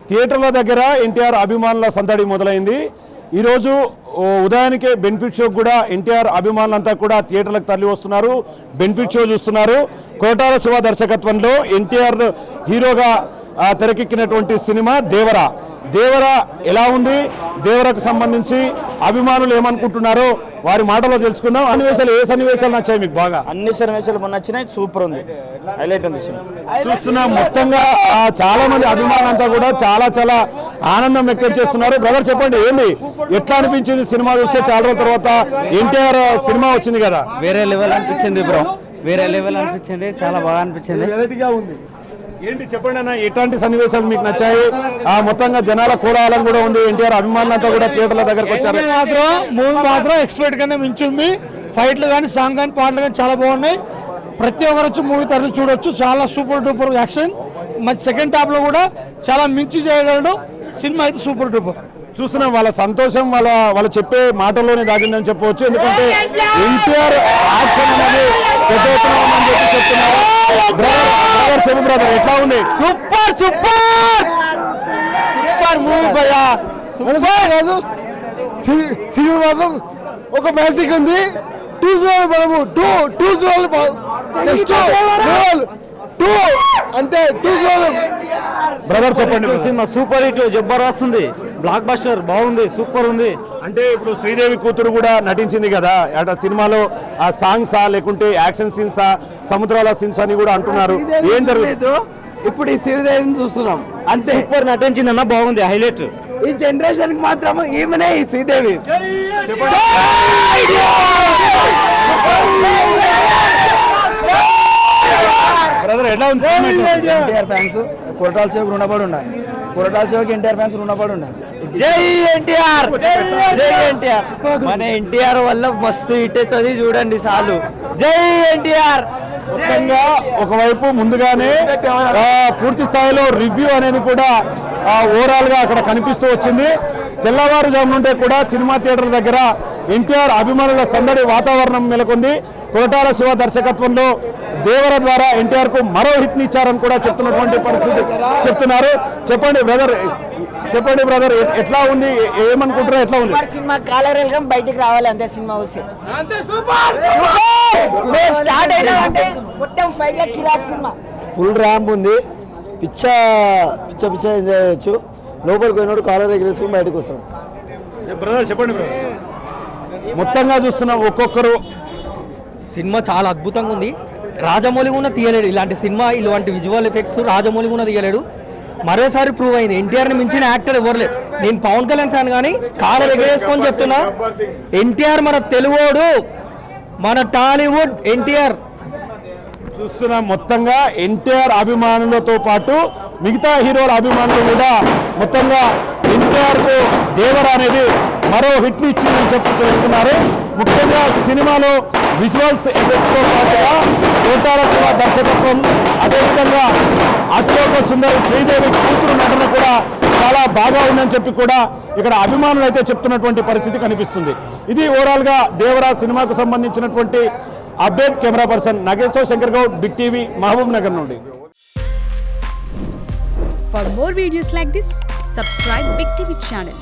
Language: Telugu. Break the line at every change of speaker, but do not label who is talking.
థియేటర్ల దగ్గర ఎన్టీఆర్ అభిమానుల సందడి మొదలైంది. ఈరోజు ఉదయానికే బెనిఫిట్ షో కూడా ఎన్టీఆర్ అభిమానులంతా కూడా థియేటర్లకు తరలి వస్తున్నారు, బెనిఫిట్ షో చూస్తున్నారు. కోటాల శివ దర్శకత్వంలో ఎన్టీఆర్ హీరోగా తెరకెక్కినటువంటి సినిమా దేవర ఎలా ఉంది, దేవరకు సంబంధించి అభిమానులు ఏమనుకుంటున్నారో వారి మాటలో తెలుసుకుందాం. ఏ సన్నివేశాలు నచ్చాయి మీకు బాగా?
అన్ని సన్నివేశాలు నచ్చినాయి, సూపర్ ఉంది, హైలైట్ ఉంది.
చూస్తున్నాం మొత్తంగా చాలా మంది అభిమానులంతా కూడా చాలా ఆనందం వ్యక్తం చేస్తున్నారు. బ్రదర్ చెప్పండి, ఏంది ఎట్లా అనిపించింది సినిమా చూస్తే? చాలా రోజుల తర్వాత ఎన్టీఆర్ సినిమా వచ్చింది కదా,
వేరే లెవెల్ అనిపించింది బ్రో, వేరే లెవెల్ అనిపించింది, చాలా బాగా అనిపించింది.
ఏంటి చెప్పండి అన్న, ఎట్లాంటి సన్నివేశాలు మీకు నచ్చాయి? మొత్తంగా జనాల కోలాహలం కూడా ఉంది, ఎన్టీఆర్ అభిమానులంతా కూడా థియేటర్ల దగ్గరకు వచ్చారు.
మూవీ మాత్రం ఎక్స్పెక్ట్ కన్నా మించింది. ఫైట్లు కానీ, సాంగ్ కానీ, పాటలు కానీ చాలా బాగున్నాయి. ప్రతి ఒక్కరు వచ్చి మూవీ తరలి చూడొచ్చు. చాలా సూపర్ డూపర్ యాక్షన్. మరి సెకండ్ హాఫ్ లో కూడా చాలా మించి చేయగలడు. సినిమా అయితే సూపర్ డూపర్.
చూస్తున్నాం వాళ్ళ సంతోషం వాళ్ళు చెప్పే మాటల్లోనే దాగిందని చెప్పవచ్చు. ఎందుకంటే ఎన్టీఆర్ యాక్షన్ అనేది పెద్ద ఎత్తున ఉందని చెప్తున్నారు. బ్రదర్ ఎట్లా ఉంది?
సూపర్ మూవీ భయ్యా, సూపర్ కాదు సినిమా మాత్రం ఒక మ్యాజిక్ ఉంది. అంతే.
బ్రదర్ చెప్పండి.
సినిమా సూపర్ హిట్, జబర్దస్త్ ఉంది, బ్లాక్ బస్టర్, బాగుంది, సూపర్ ఉంది.
అంటే ఇప్పుడు శ్రీదేవి కూతురు కూడా నటించింది కదా అట సినిమాలో. ఆ సాంగ్సా లేకుంటే యాక్షన్ సీన్సా, సముద్రాల సీన్స్ అని కూడా అంటున్నారు. ఏం జరుగుతుంది
ఇప్పుడు? ఈ శ్రీదేవిని చూస్తున్నాం, అంతే.
సూపర్ నటించింది అన్న, బాగుంది, హైలైట్.
ఈ జనరేషన్ కి మాత్రం ఈమెనే ఈ శ్రీదేవి.
బ్రదర్ ఎట్లా ఉంది?
ఎన్టీఆర్ ఫ్యాన్స్ కొరటాల సేవకు రుణపడి ఉండాలి. కొరటాల సేవకి ఎన్టీఆర్ ఫ్యాన్స్ రుణపడి ఉండాలి.
జై ఎన్టీఆర్, జై ఎన్టీఆర్. మన ఎన్టీఆర్ వల్ల మస్తు హిట్ అవుతుంది, చూడండి చాలు. జై ఎన్టీఆర్.
ఒకవైపు ముందుగానే పూర్తి స్థాయిలో రివ్యూ అనేది కూడా ఓవరాల్ గా అక్కడ కనిపిస్తూ వచ్చింది. తెల్లవారుజాము నుండే కూడా సినిమా థియేటర్ దగ్గర ఎన్టీఆర్ అభిమానుల సందడి వాతావరణం నెలకొంది. కొరటాల శివ దర్శకత్వంలో దేవర ద్వారా ఎన్టీఆర్ కు మరో హిట్ నిచ్చారని కూడా చెప్తున్నటువంటి పరిస్థితి చెప్తున్నారు. చెప్పండి బ్రదర్ ఎట్లా ఉంది, ఏమనుకుంటారో? ఎట్లా ఉంది
సినిమా? కాలరేల్గా బయటికి రావాలి అంతే. సినిమా వస్తే స్టార్ట్ అయినా అంటే మొత్తం ఫైట్ గా కిరాక్ సినిమా.
ఫుల్ ర్యాంప్ ఉంది, పిచ్చ ఎంజాయ్ చేయొచ్చు. లోపలికి పోయినోడు కాలర్ ఎగరేసుకుని బయటకు వస్తాడు.
బ్రదర్ చెప్పండి. మొత్తంగా చూస్తున్నాం ఒక్కొక్కరు.
సినిమా చాలా అద్భుతంగా ఉంది. రాజమౌళి కూడా తీయలేడు ఇలాంటి సినిమా, ఇలాంటి విజువల్ ఎఫెక్ట్స్ రాజమౌళి కూడా తీయలేడు. మరోసారి ప్రూవ్ అయింది, ఎన్టీఆర్ మించిన యాక్టర్ ఎవరులేదు. నేను పవన్ కళ్యాణ్ ఫ్యాన్ కానీ కాలర్ ఎగరేసుకొని చెప్తున్నా, ఎన్టీఆర్ మన తెలుగోడు, మన టాలీవుడ్ ఎన్టీఆర్.
చూస్తున్నాం మొత్తంగా ఎన్టీఆర్ అభిమానులతో పాటు మిగతా హీరోల అభిమానులు కూడా మొత్తంగా ఎన్టీఆర్ కు దేవర అనేది మరో హిట్ ఇచ్చిందని చెప్తున్నారు. ముఖ్యంగా సినిమాలో విజువల్స్ ఎఫెక్ట్స్ తో పాటుగా కోటాల శివ దర్శకత్వం, అదేవిధంగా అతిలోక సుందరి శ్రీదేవి కూతురు నటన కూడా చాలా బాగా ఉందని చెప్పి కూడా ఇక్కడ అభిమానులు అయితే చెప్తున్నటువంటి పరిస్థితి కనిపిస్తుంది. ఇది ఓవరాల్ గా దేవర సినిమాకు సంబంధించినటువంటి అప్డేట్. కెమెరా పర్సన్ నగేష్తో Shankar Goud, big TV, Mahabubnagar నుండి.
For more videos like this, subscribe Big TV channel.